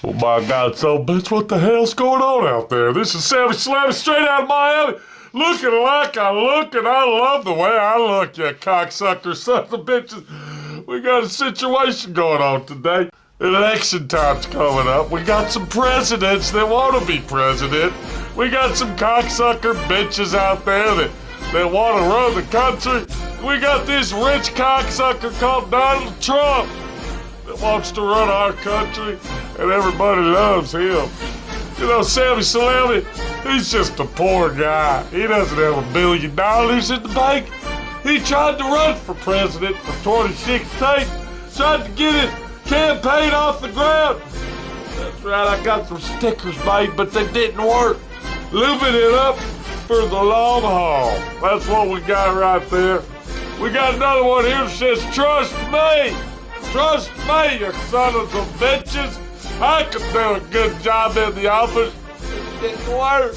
Oh my God, so bitch, what the hell's going on out there? This is Sammy Slammy straight out of Miami. Looking like I look, and I love the way I look, you cocksucker sons of bitches. We got a situation going on today. Election time's coming up. We got some presidents that want to be president. We got some cocksucker bitches out there that want to run the country. We got this rich cocksucker called Donald Trump that wants to run our country, and everybody loves him. You know, Sammy Salami, he's just a poor guy. He doesn't have $1 billion in the bank. He tried to run for president for 2016, tried to get his campaign off the ground. That's right, I got some stickers made, but they didn't work. Living it up for the long haul. That's what we got right there. We got another one here that says, trust me. Trust me, you sons of bitches. I could do a good job in the office. It didn't work.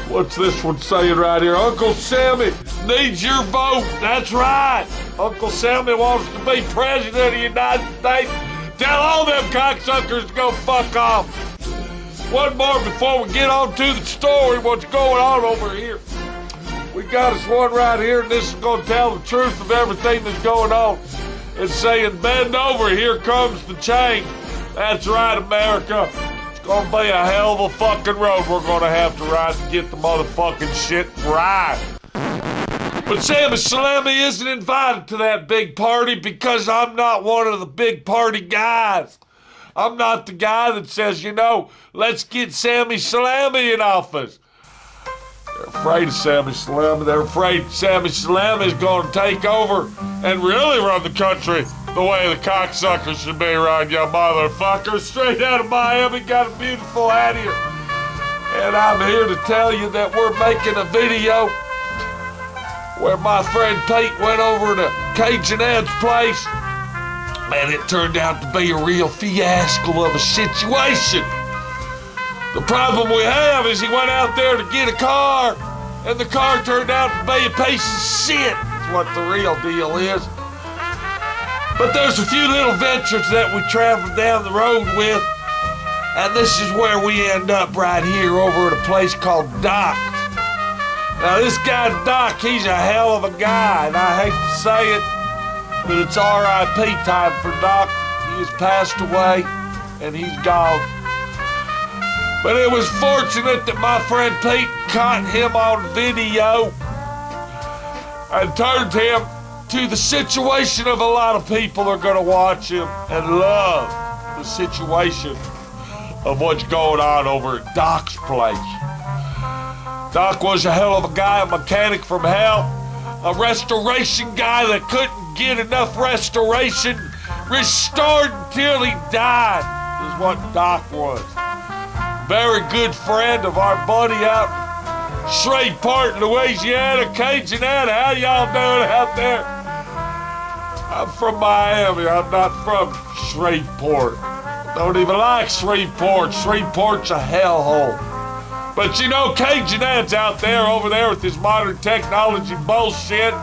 What's this one saying right here? Uncle Sammy needs your vote. That's right. Uncle Sammy wants to be president of the United States. Tell all them cocksuckers to go fuck off. One more before we get on to the story, what's going on over here. We got us one right here, and this is going to tell the truth of everything that's going on. It's saying, bend over, here comes the change. That's right, America. It's going to be a hell of a fucking road we're going to have to ride to get the motherfucking shit right. But Sammy Salami isn't invited to that big party because I'm not one of the big party guys. I'm not the guy that says, you know, let's get Sammy Salami in office. They're afraid of Sammy Salami. They're afraid Sammy Salami is going to take over and really run the country the way the cocksuckers should be run, you motherfucker. Straight out of Miami, got a beautiful hat here. And I'm here to tell you that we're making a video where my friend Pete went over to Cajun Ed's place. Man, it turned out to be a real fiasco of a situation. The problem we have is he went out there to get a car, and the car turned out to be a piece of shit. That's what the real deal is. But there's a few little ventures that we traveled down the road with, and this is where we end up right here over at a place called Doc's. Now this guy Doc, he's a hell of a guy, and I hate to say it, but it's R.I.P. time for Doc. He has passed away, and he's gone. But it was fortunate that my friend Pete caught him on video and turned him to the situation of a lot of people are going to watch him and love the situation of what's going on over at Doc's place. Doc was a hell of a guy, a mechanic from hell, a restoration guy that couldn't get enough restoration restored until he died, is what Doc was. Very good friend of our buddy out in Shreveport, Louisiana, Cajun Ed. How y'all doing out there? I'm from Miami. I'm not from Shreveport. Don't even like Shreveport. Shreveport's a hellhole. But you know, Cajun Ed's out there, over there with his modern technology bullshit.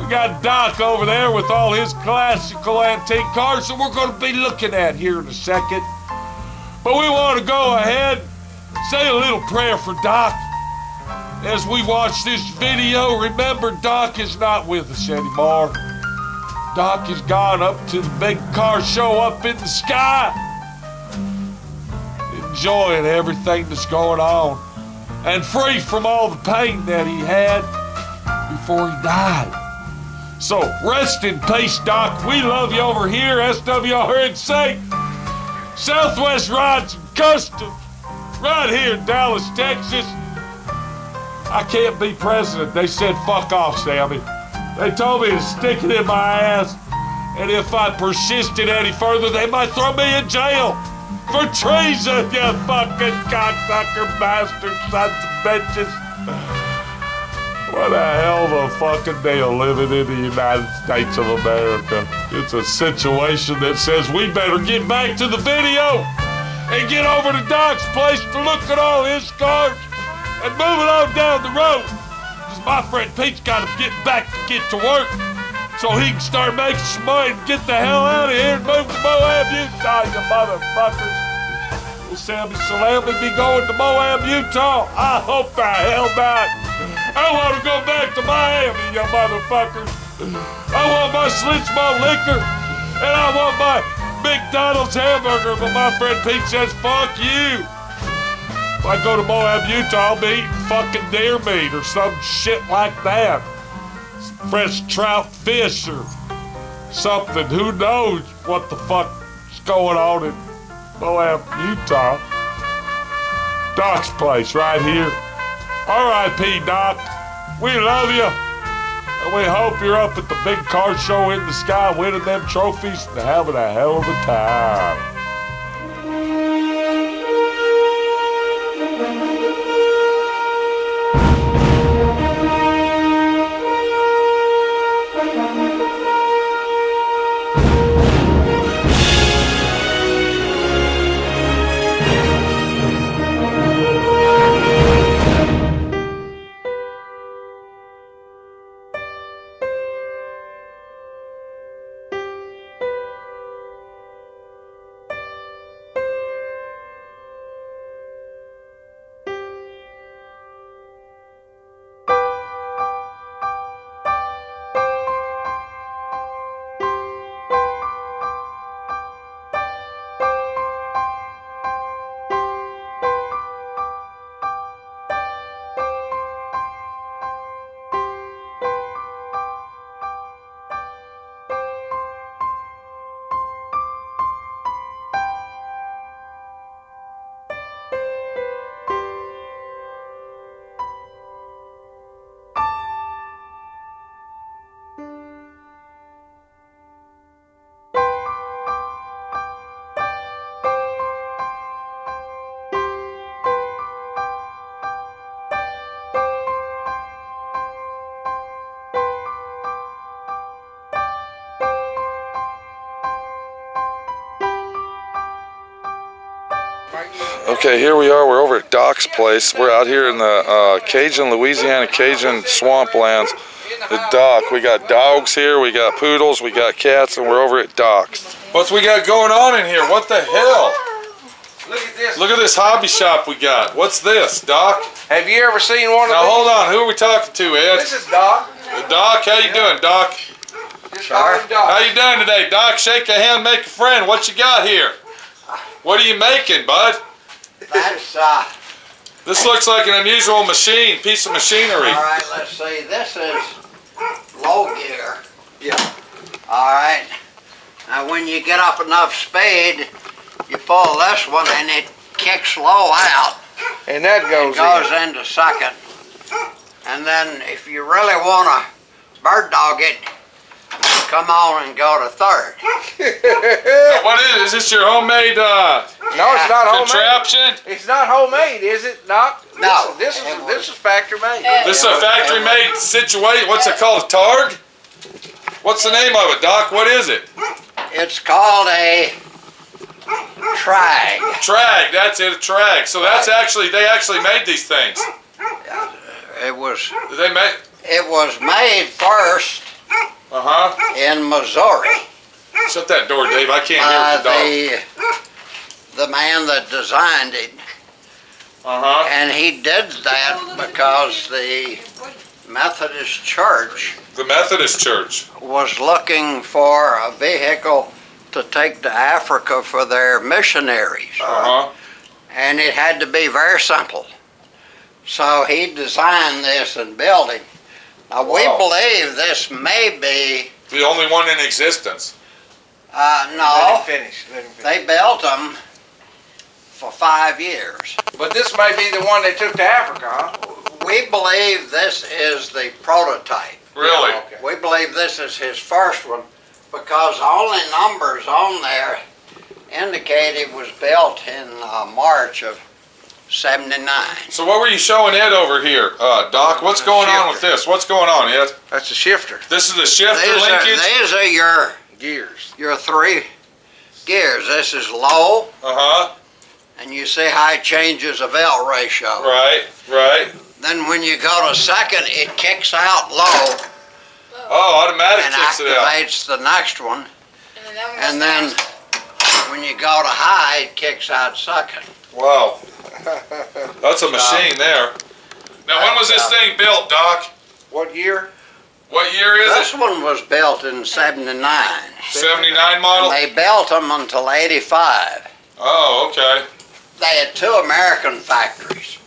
We got Doc over there with all his classical antique cars that we're going to be looking at here in a second. But we want to go ahead and say a little prayer for Doc. As we watch this video, remember Doc is not with us anymore. Doc has gone up to the big car show up in the sky, enjoying everything that's going on, and free from all the pain that he had before he died. So rest in peace, Doc. We love you over here, SWRNC. Southwest Rods and Customs, right here in Dallas, Texas. I can't be president. They said, fuck off, Sammy. They told me to stick it in my ass, and if I persisted any further, they might throw me in jail for treason, you fucking cocksucker bastard sons of bitches. What a hell of a fucking deal living in the United States of America. It's a situation that says we better get back to the video and get over to Doc's place to look at all his cars and move it on down the road. Because my friend Pete's got to get back to get to work so he can start making some money and get the hell out of here and move to Moab Moab, Utah, you motherfuckers. Well, Sammy Salam would be going to Moab, Utah. I hope the hell not. I want to go back to Miami, you motherfuckers. I want my Schlitz-Mo liquor, and I want my McDonald's hamburger, but my friend Pete says, fuck you. If I go to Moab, Utah, I'll be eating fucking deer meat or some shit like that. Fresh trout fish or something. Who knows what the fuck's going on in Moab, Utah. Doc's place right here. R.I.P. Doc. We love you. And we hope you're up at the big car show in the sky winning them trophies and having a hell of a time. Okay, here we are. We're over at Doc's place. We're out here in the Louisiana Cajun swamplands. The Doc. We got dogs here. We got poodles. We got cats, and we're over at Doc's. What's we got going on in here? What the hell? Look at this. Look at this hobby shop we got. What's this, Doc? Have you ever seen one of Now these? hold on. Who are we talking to, Ed? This is Doc. Doc, how you doing, Doc? Just call him Doc. How you doing today, Doc? Shake a hand, make a friend. What you got here? What are you making, bud? That's, This looks like an unusual machine, piece of machinery. all right, let's see, this is low gear. Yeah. All right, now when you get up enough speed, you pull this one and it kicks low out. And that It goes goes in. into second. And then if you really want to bird dog it, come on and go to third. What is this your homemade No, it's not homemade. contraption? It's not homemade, is it, Doc? No. This is factory made. This is a factory made situation. What's it called? A targ? What's the name of it, Doc? What is it? It's called a trag. Trag, that's it, a trag. So that's actually, they actually made these things. It was They made, made first in Missouri. shut that door, Dave. I can't hear the dog. The man that designed it, and he did that because the Methodist Church The Methodist Church. was looking for a vehicle to take to Africa for their missionaries. And it had to be very simple. So he designed this and built it. Now we believe this may be, The only one in existence. no, Let him finish. they built them for 5 years. But this may be the one they took to Africa, huh? We believe this is the prototype. Really? Okay. We believe this is his first one because only numbers on there indicate it was built in March of '79. So what were you showing Ed over here, Doc? What's going on with this? What's going on, Ed? That's a shifter. This is the shifter linkage? These are your Gears. 3 gears. This is low, and you see how it changes the belt ratio. Right. Then when you go to second, it kicks out low Oh, automatic and kicks it out. activates the next one. And then you go to high, it kicks out second. Wow. That's a machine there. Now, when was this thing built, Doc? What year? What year is This it? one was built in 79. 79 model? They built them until 85. Oh, okay. They had 2 American factories.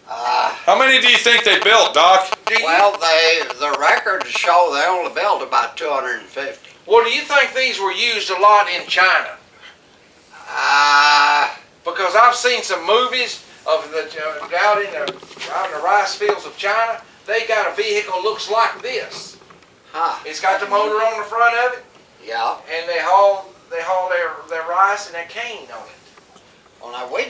How many do you think they built, Doc? Well, the records show they only built about 250. Well, do you think these were used a lot in China? Because I've seen some movies of the out in the rice fields of China. They got a vehicle looks like this. Huh? It's got the motor on the front of it, Yeah. and they haul their rice and their cane on it. Well, now we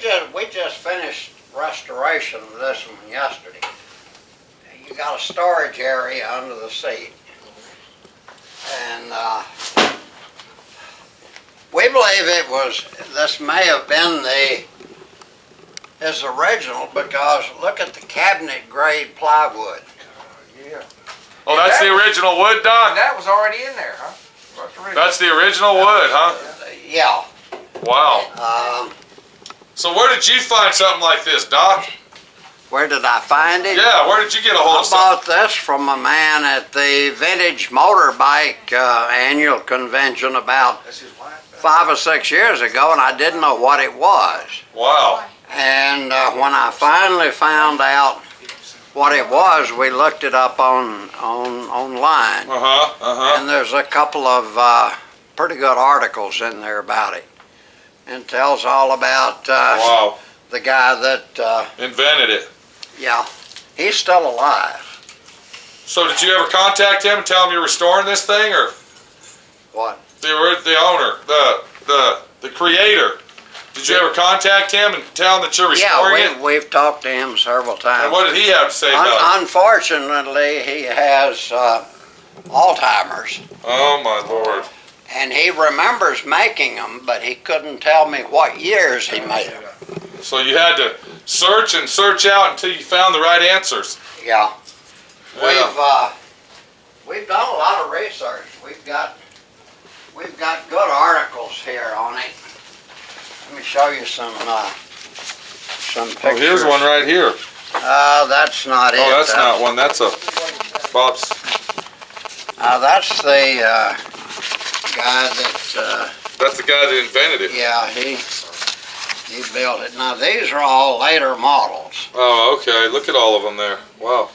just finished restoration of this one yesterday. You got a storage area under the seat, and we believe this may have been his original, because look at the cabinet grade plywood. Yeah. Oh, that's the original wood, And Doc? that was already in there, huh? That's the original wood, huh? Yeah. Wow. So where did you find something like this, Doc? Where did I find it? Yeah, where did you get a hold I of something? bought this from a man at the Vintage Motorbike annual convention about That's his wife. 5 or 6 years ago, and I didn't know what it was. Wow. And when I finally found out what it was, we looked it up online. Uh-huh, uh-huh. And there's a couple of pretty good articles in there about it. And tells all about Wow. the guy that, Invented it. yeah, he's still alive. So did you ever contact him and tell him you're restoring this thing, or What? the owner, the creator? Did you ever contact him and tell him that you're restoring Yeah, it? we've talked to him several times. And what did he have to say about it? Unfortunately, he has Alzheimer's, Oh my Lord. and he remembers making them, but he couldn't tell me what years he made them. So you had to search and search out until you found the right answers. Yeah. Yeah. We've done a lot of research. We've got good articles here on it. Let me show you some pictures. Oh, here's one right here. That's not it. Oh, that's not one. That's a Bob's. That's the guy that. That's the guy that invented it. Yeah, he built it. Now these are all later models. Oh, okay. Look at all of them there. Wow.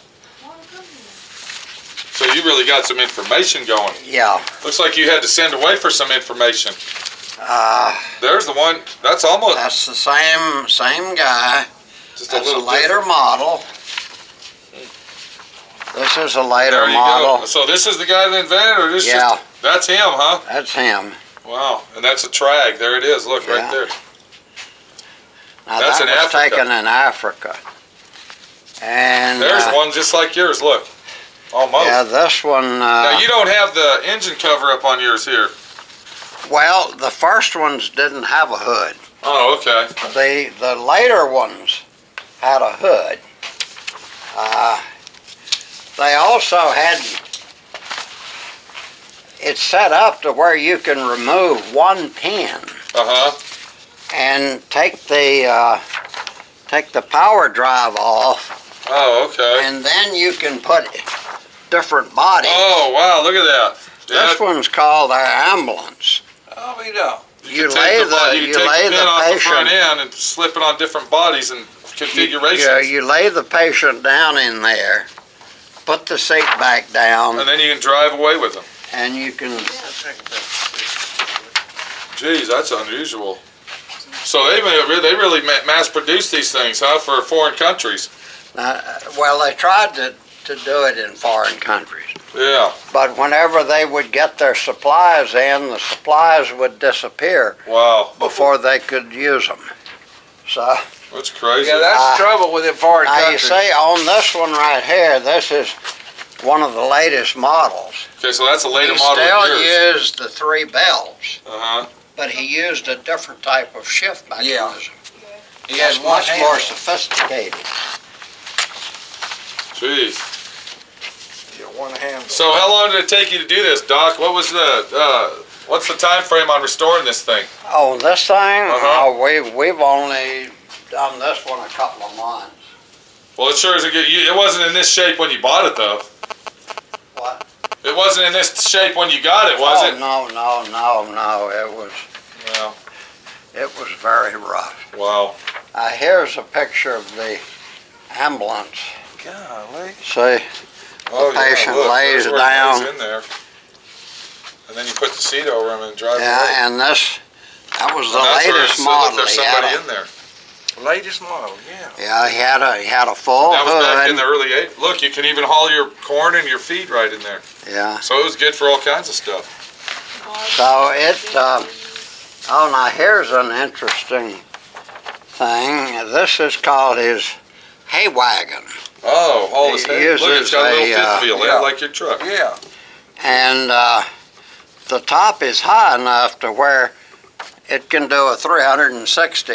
So you really got some information going. Yeah. Looks like you had to send away for some information. Uh, There's the one. That's almost that's the same guy. just That's a little later different. model. This is a later There you model. go. So this is the guy that invented it, or this Yeah. just that's him, huh? That's him. Wow. And that's a trag. There it is. Look Yeah. right there. Now That's that in was Africa. taken in Africa. And There's one just like yours. Look. Almost. yeah, this one. Now you don't have the engine cover up on yours here. Well, the first ones didn't have a hood. Oh, okay. The later ones had a hood. They also had it set up to where you can remove one pin Uh-huh. and take the power drive off, Oh, okay. and then you can put different bodies. Oh, wow, look at that. This one's called our ambulance. Oh, we know. You can lay take the you can take the pin the off the front patient. end and slip it on different bodies and configurations. Yeah, you lay the patient down in there, put the seat back down, And then you can drive away with them. and you can. Geez, that's unusual. So they really mass produce these things, huh, for foreign countries? Well, they tried to do it in foreign countries. Yeah. But whenever they would get their supplies in, the supplies would disappear Wow. before they could use them. So, That's crazy. Yeah, that's the trouble with it foreign now you countries. see on this one right here, this is one of the latest models. Okay, so that's a later He model still of yours. used the 3 bells, Uh-huh. but he used a different type of shift mechanism. He has It's one much hand. more sophisticated. Jeez. Yeah, one handle. So how long did it take you to do this, Doc? What was the What's the time frame on restoring this thing? Oh, this thing? Uh-huh. Oh, we've only done this one a couple of months. Well, it sure is a good. It wasn't in this shape when you bought it, though. What? It wasn't in this shape when you got it, was it? No. Well, It was very rough. wow. Here's a picture of the ambulance. Golly. See? Oh, patient look, lays there's where it down. lays in there. And then you put the seat over him and drive away. Yeah, and that was the And that's where latest it said, look, model. there's He somebody had in there. Latest model, yeah. he had a full That was back in hood. the early 80s. Look, you can even haul your corn and your feed right in there. Yeah. So it was good for all kinds of stuff. So it, oh, now here's an interesting thing. This is called his hay wagon. Oh, haul his He hay. Look, it's uses got a little a, fifth wheel, yeah. like your truck. Yeah. And the top is high enough to where it can do a 360.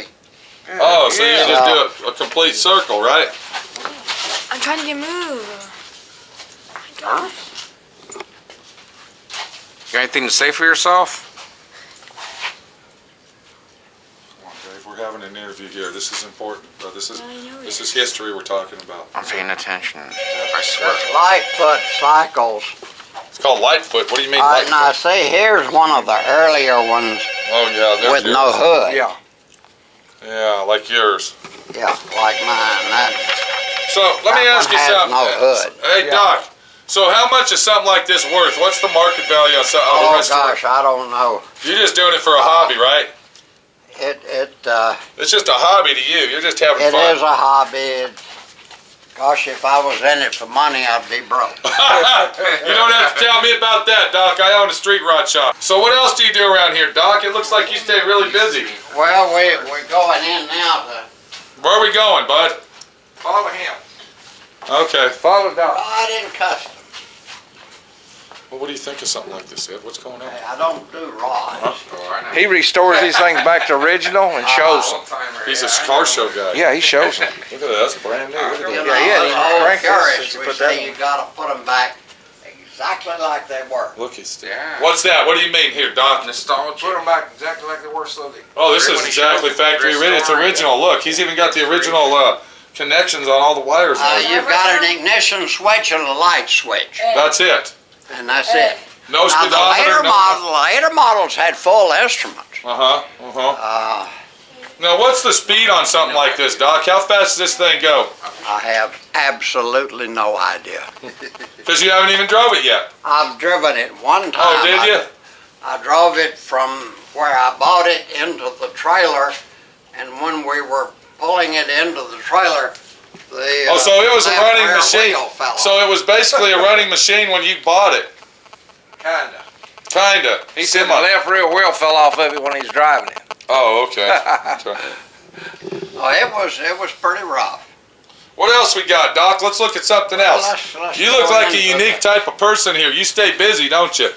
Oh, so you Yeah. just do a complete circle, right? I'm trying to get moved. Oh my God. Got anything to say for yourself? Come on, Dave, we're having an interview here. This is important. This is I know this it. is history we're talking about. I'm paying attention. I swear. This Lightfoot cycles. It's called Lightfoot. What do you mean, Now Lightfoot? see, here's one of the earlier ones Oh, yeah. there's with yours. no hood. Yeah. Yeah, like yours. Yeah, like mine. So let me That ask one you has something. no hood. Hey, Yeah. Doc. So how much is something like this worth? What's the market value on something? Oh rest of gosh, I don't know. You're just doing it for a hobby, right? It It's just a hobby to you. You're just having is fun. a hobby. Gosh, if I was in it for money, I'd be broke. You don't have to tell me about that, Doc. I own a street rod shop. So what else do you do around here, Doc? It looks like you stay really busy. Well, we're going in now to. Where are we going, bud? Follow him. Okay. Follow Doc. Ride in custom. Well, what do you think of something like this, Ed? What's going on? I don't do rods. He restores these things back to original and shows them. He's a car show guy. Yeah, he shows them. Look at that. That's brand new. Look at You that. know, yeah, you the old crank this purists, and we put that say you gotta put them back exactly like they were. Look, he's Yeah. What's that? What do you mean here, Doc? Nostalgia. Put them back exactly like they were, so they. Oh, this is When he exactly shows factory the original. It's original. Look, he's even got the original connections on all the wires. You've got an ignition switch and a light switch, That's it. and that's it. No Now, speedometer. later models had full instruments. Uh-huh. Now, what's the speed on something like this, Doc? How fast does this thing go? I have absolutely no idea. Because you haven't even drove it yet. I've driven it one time. Oh, did you? I drove it from where I bought it into the trailer, and when we were pulling it into the trailer, the Oh, so it was a left running rear machine. wheel fell off. So it was basically a running machine when you bought it. Kinda. Kinda. He said the left rear wheel fell off of it when he was driving it. Oh, okay. Okay. Oh, it was pretty rough. What else we got, Doc? Let's look at something else. Let's You look go like a into unique type of person here. You stay busy, don't you?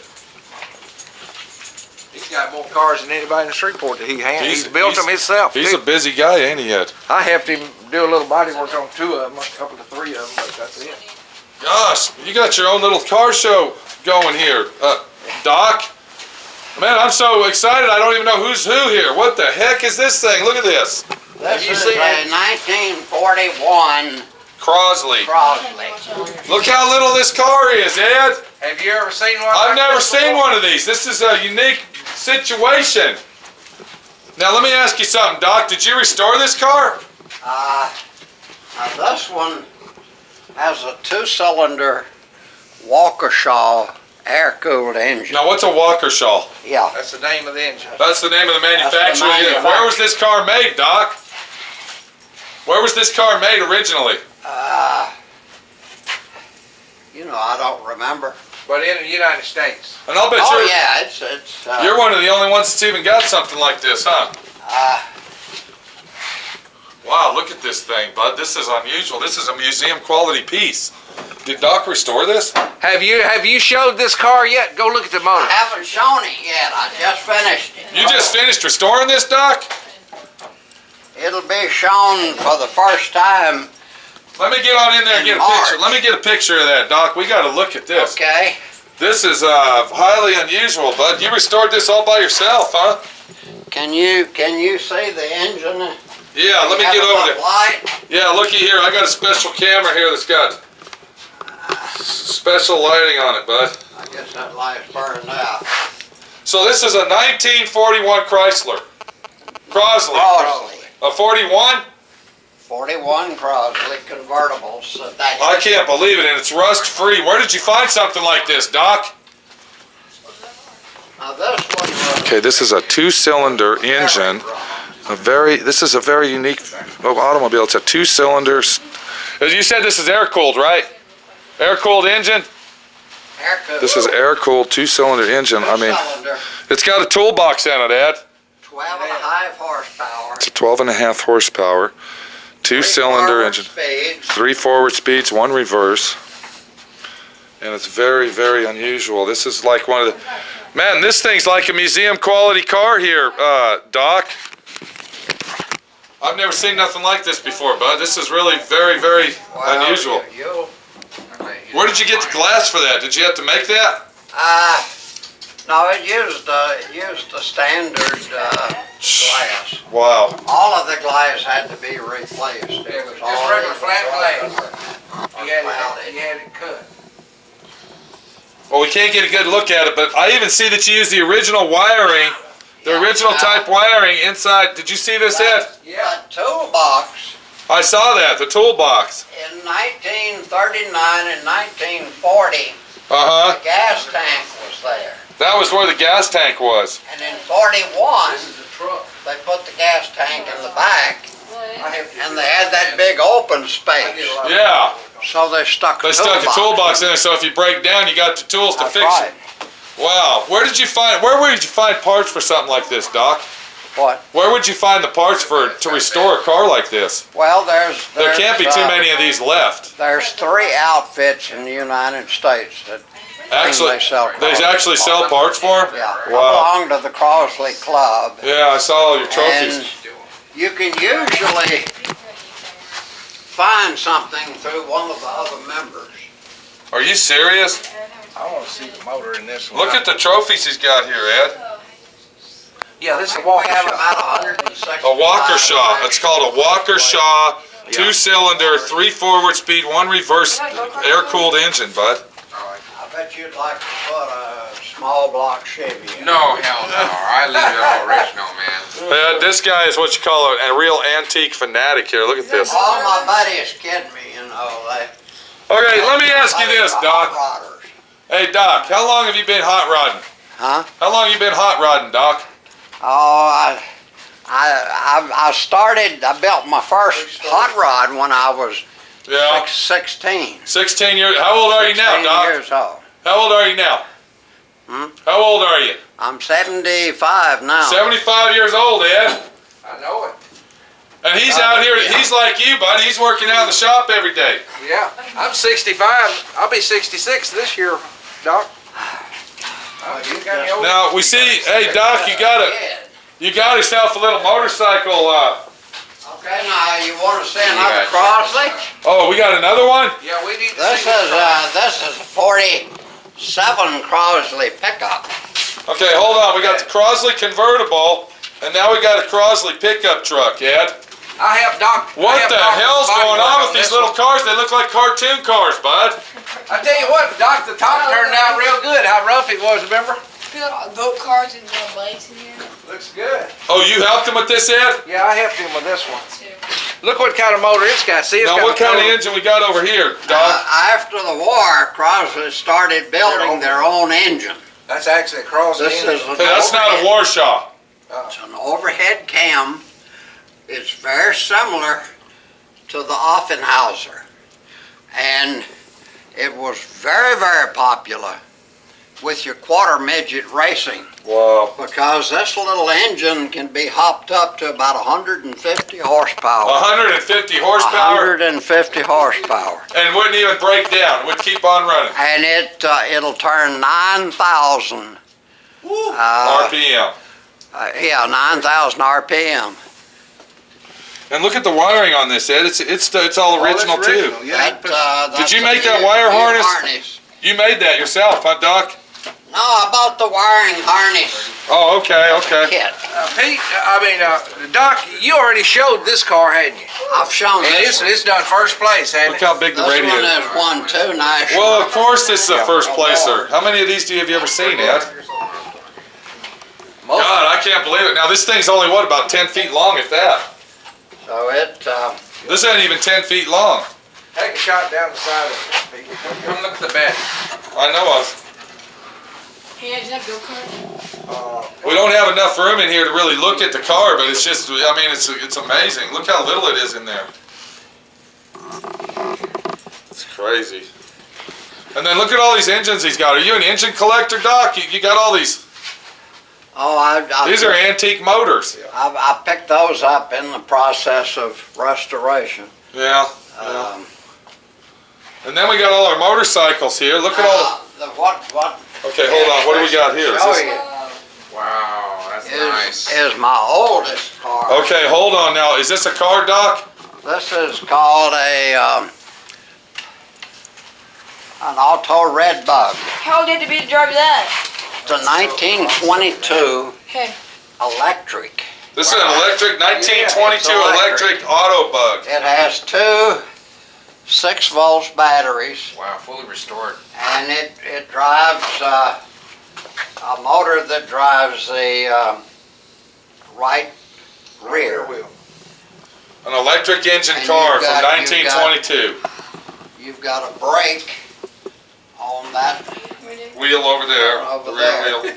He's got more cars than anybody in the Shreveport that he's built them he's- himself. He's too. a busy guy, ain't he, Ed? I helped him do a little body work on 2 of them, a couple of 3 of them, but that's it. Gosh, you got your own little car show going here, Doc. Man, I'm so excited. I don't even know who's who here. What the heck is this thing? Look at this. This you is seen a 1941 Crosley. Crosley. Look how little this car is, Ed. Have you ever seen one? I've like never this seen before? one of these. This is a unique situation. Now, let me ask you something, Doc. Did you restore this car? Now this one has a 2-cylinder Waukesha air-cooled engine. Now, what's a Waukesha? Yeah. That's the name of the engine. That's the name of the manufacturer. manufacturer. Where was this car made, Doc? Where was this car made originally? You know, I don't remember. But in the United States. And I'll bet Oh yeah, it's. you're one of the only ones that's even got something like this, huh? Wow, look at this thing, bud. This is unusual. This is a museum quality piece. Did Doc restore this? Have you showed this car yet? Go look at the I motor. haven't shown it yet. I just finished it. You just finished restoring this, Doc? It'll be shown for the first time. Let me get on in there and get a March. picture. Let me get a picture of that, Doc. We got to look at this. Okay. This is highly unusual, bud. You restored this all by yourself, huh? Can you see the engine? Yeah, let me get over there. Light? Yeah, looky here. I got a special camera here that's got special lighting on it, bud. I guess that light's burned out. So this is a 1941 Crosley. Crosley. A 41? 41 Crosley convertible sedan. I can't believe it, and it's rust-free. Where did you find something like this, Doc? Now this one was Okay, this is a two-cylinder engine. This is a very unique automobile. It's a two-cylinder. As you said, this is air-cooled, right? Air-cooled engine? air-cooled. This is air-cooled two-cylinder engine. I mean, Two-cylinder, it's got a toolbox in it, Ed. 12.5 horsepower. It's a 12.5 horsepower, two-cylinder engine. Speeds. 3 forward speeds, 1 reverse. And it's very, very unusual. This is like one of the... Man, this thing's like a museum quality car here, Doc. I've never seen nothing like this before, bud. This is really very, very unusual. Where did you get the glass for that? Did you have to make that? No, it used the standard glass. Wow. All of the glass had to be replaced. It was Just regular flat glass. You had it cut. Well, we can't get a good look at it, but I even see that you use the original wiring, the original type wiring inside. Did you see this, Ed? Yeah, toolbox. I saw that, the toolbox. In 1939 and 1940, Uh-huh. the gas tank was there. That was where the gas tank was. And in 41, This is a truck. they put the gas tank in the back, and they had that big open space. Yeah. So they stuck They stuck a toolbox in there, so if you break down, you got the tools to That's fix right. it. Wow. Where did you find parts for something like this, Doc? What? Where would you find the parts to restore a car like this? Well, there's There can't be too many of these left. There's 3 outfits in the United States that Actually, sell they cars. actually sell parts for them? Yeah, I Wow. belong to the Crosley Club. Yeah, I saw all your trophies. And you can usually find something through one of the other members. Are you serious? I want to see the motor in this one. Look at the trophies he's got here, Ed. Yeah, this is a We walker have shop. about 160. A Walker Shaw. It's called a Walker Shaw, two-cylinder, 3 forward speed, 1 reverse, air-cooled engine, bud. I bet you'd like to put a small block Chevy in. No, hell no. I leave it all original, man. This guy is what you call a real antique fanatic here. Look at this. All my buddies kid me, you know. Okay, let me ask you this, Doc. Hot rodders. Hey, Doc, how long have you been hot rodding? Huh? How long have you been hot rodding, Doc? Oh, I built my first hot rod when I was Yeah. 16. 16 years. How old are you now, 16 Doc? years old. How old are you now? How old are you? I'm 75 now. 75 years old, Ed. I know it. And he's out here, he's like you, bud. He's working out in the shop every day. Yeah, I'm 65. I'll be 66 this year, Doc. Now, we see, hey, Doc, you got yourself a little motorcycle. Okay, now you want to see another Crosley? Oh, we got another one? Yeah, we need to This see is a 47 Crosley pickup. Okay, hold on. We got the Crosley convertible, and now we got a Crosley pickup truck, Ed. I have Doc. What the hell's going on with these little cars? They look like cartoon cars, bud. I tell you what, Doc, the top turned out real good. How rough it was, remember? Boat cars and blades in here. Looks good. Oh, you helped him with this, Ed? Yeah, I helped him with this one. Look what kind of motor it's got. See, it's Now, got what kind of engine we got over here, Doc? After the war, Crosley started building their own engine. That's actually a Crosley This engine. is an Hey, that's not a overhead- Warshaw. It's an overhead cam. It's very similar to the Offenhauser. And it was very, very popular with your quarter midget racing, Wow. because this little engine can be hopped up to about 150 horsepower. 150 horsepower 150 horsepower. and wouldn't even break down. It would keep on running. And it'll turn 9,000. RPM. Yeah, 9,000 RPM. And look at the wiring on this, Ed. It's all original too. Yeah, Did you make that wire harness? You made that yourself, huh, Doc? No, I bought the wiring harness Oh, okay, okay. kit. Pete, Doc, you already showed this car, hadn't you? I've shown And this. it's done first place, hasn't Look it? how big the This radio one is. has won 2 national. Well, of course this is a first placer. How many of these have you ever seen, Ed? God, I can't believe it. Now this thing's only, what, about 10 feet long, if that? So it, This ain't even 10 feet long. Take a shot down the side of it, Pete. Come look at the bed. I know of. Hey, is that go-kart? We don't have enough room in here to really look at the car, but it's just, I mean, it's amazing. Look how little it is in there. It's crazy. And then look at all these engines he's got. Are you an engine collector, Doc? You got all these. These are antique motors. I picked those up in the process of restoration. Yeah. And then we got all our motorcycles here. Look at all What the... Okay, hold on. What do we got here? Is show this... you Wow, that's nice. is my oldest car. Okay, hold on now. Is this a car, Doc? This is called an auto red bug. How old did you be to drive that? It's a 1922 Hey. electric. This is an electric, 1922 Yeah, it's electric autobug. It has 2 6-volt batteries, Wow, fully restored. and it drives a motor that drives the right rear. Wheel. An electric engine And car you've got- from 1922. You've got a brake on that, Wheel over there. Over rear there. wheel.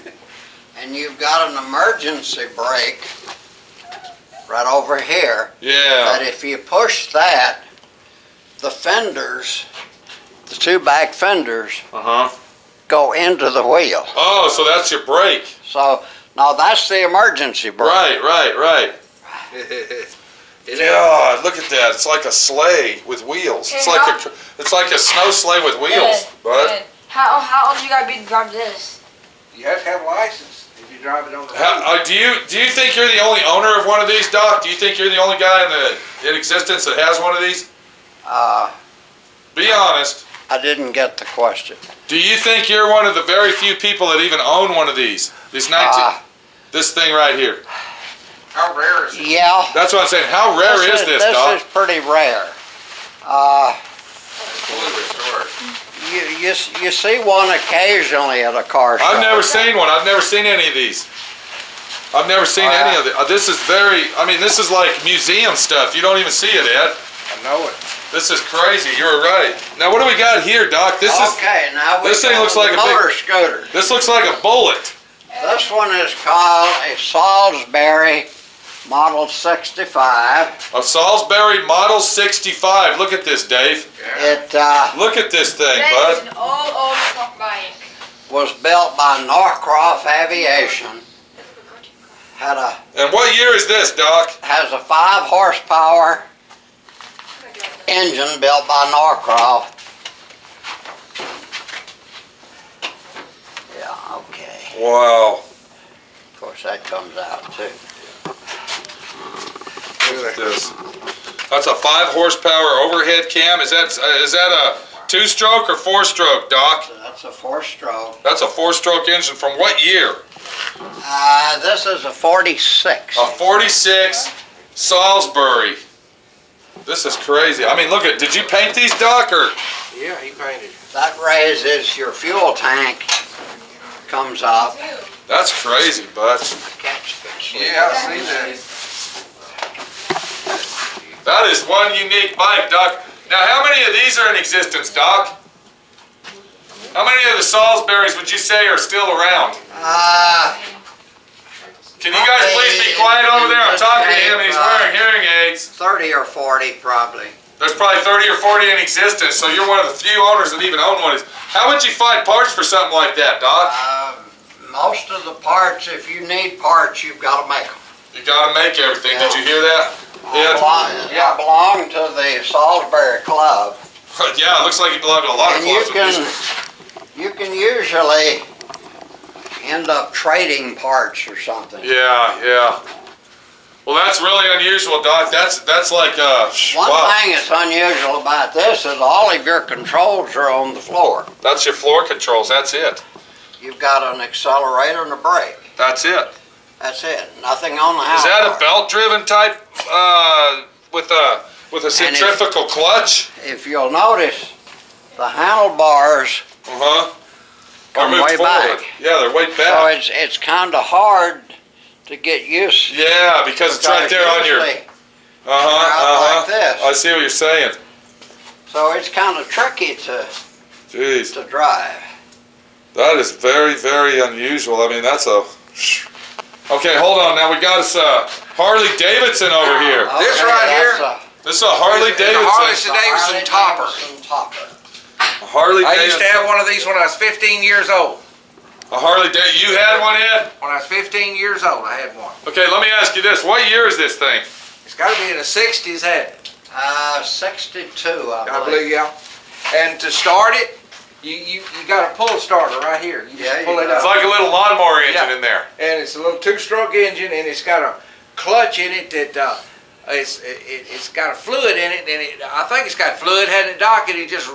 and you've got an emergency brake right over here. Yeah. But if you push that, the fenders, the 2 back fenders, Uh-huh. go into the wheel. Oh, so that's your brake. So now that's the emergency brake. Right. God, look at that. It's like a sleigh with wheels. It's like a snow sleigh with wheels, bud. How old you gotta be to drive this? You have to have a license if you drive it on the road. Do you think you're the only owner of one of these, Doc? Do you think you're the only guy in existence that has one of these? Be honest. I didn't get the question. Do you think you're one of the very few people that even own one of these? This thing right here. How rare is it? Yeah. That's what I'm saying. How rare is this, Doc? This is pretty rare. Fully restored. You see one occasionally at a car show. I've never seen one. I've never seen any of these. I've never seen any of it. This is this is like museum stuff. You don't even see it, Ed. I know it. This is crazy. You're right. Now, what do we got here, Doc? This thing looks like a motor scooter. This looks like a bullet. This one is called a Salsbury Model 65. A Salsbury Model 65. Look at this, Dave. It Look at this thing, That is bud. an old truck bike. was built by Norcross Aviation. And what year is this, Doc? Has a 5 horsepower engine built by Norcross. Yeah, okay. Wow. Of course, that comes out too. Look at this. That's a 5 horsepower overhead cam. Is that a 2-stroke or 4-stroke, Doc? That's a 4-stroke. That's a 4-stroke engine from what year? This is a 46. A 46 Salsbury. This is crazy. I mean, look at. Did you paint these, Doc, or? Yeah, he painted it. That raises your fuel tank, comes up. That's crazy, bud. Yeah, I see that. That is one unique bike, Doc. Now, how many of these are in existence, Doc? How many of the Salisburys would you say are still around? Can you guys please be quiet over there? I'm talking to him and he's wearing hearing aids. 30 or 40 probably. There's probably 30 or 40 in existence, so you're one of the few owners that even own one of these. How would you find parts for something like that, Doc? Most of the parts, if you need parts, you've got to make them. You gotta make everything. Did you hear that? I belong to the Salisbury Club. Yeah, it looks like you belong to a lot of And clubs. you can usually end up trading parts or something. Yeah. Well, that's really unusual, Doc. That's like One wow. thing that's unusual about this is all of your controls are on the floor. That's your floor controls. That's it. You've got an accelerator and a brake. That's it. That's it. Nothing on the Is that a handlebar. belt-driven type with a centrifugal clutch? If you'll notice, the handlebars Are are moved way forward. back. Yeah, they're way So back. it's kind of hard to get used to. Yeah, because it's right there on your. Usually, Like this. I see what you're saying. So it's kind of tricky to Jeez, drive. that is very, very unusual. I mean, that's a. Okay, hold on. Now we got us Harley Davidson over here. This right here This is a Harley is a Harley Davidson. Davidson topper. A Harley I used to Davidson. have one of these when I was 15 years old. A Harley Davidson. You had one, Ed? When I was 15 years old, I had one. Okay, let me ask you this. What year is this thing? It's got to be in the 60s, had it? 62, I I believe, believe. yeah. And to start it, you got a pull starter right here. You just Yeah, pull you it got It's up. like a little lawnmower engine Yeah. in there. And it's a little two-stroke engine, and it's got a clutch in it that it's got a fluid in it, and I think it's got fluid, hadn't it, Doc? And it just